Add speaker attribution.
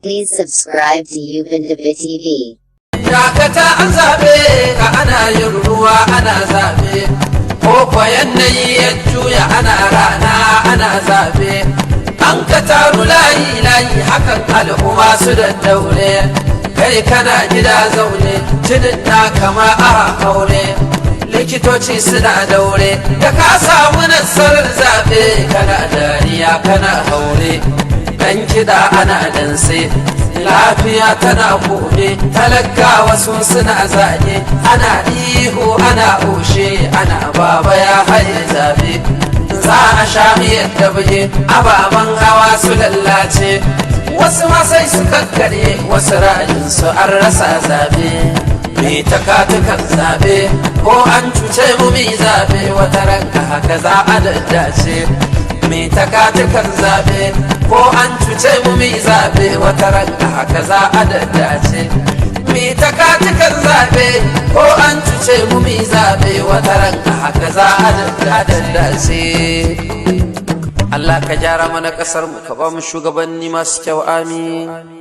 Speaker 1: Please subscribe to Ubindabi TV.
Speaker 2: Dakata an zabe ka ana yin ruwa ana zabe, ko yanayi ya juya ana rana ana zabe. An ka taru layi layi hakan al'umma su da daure, kai kana gida zaune jinin na kama a haure. Likitoci suna daure da ka samu nasarar zabe, kana dariya kana haure. Dan kiɗa ana danse, lafiya tana gobe, talakawa su suna zage, ana ihu ana oshe, ana baba ya haye zabe. Za a sha miyar da buge, ababen hawa su lallace, wasu ma sai su kakkare, wasu ra'ayinsu an rasa zabe. Me takatukan zabe, ko an cuce mu mi zabe, wata ranka haka za a daddace. Me takatukan zabe, ko an cuce mu mi zabe, wata ranka haka za a daddace. Me takatukan zabe, ko an cuce mu mi zabe, wata ranka haka za a daddace. Allah ka gyara mana kasar mu, ka ba mu shugabanni masu kyau, amin.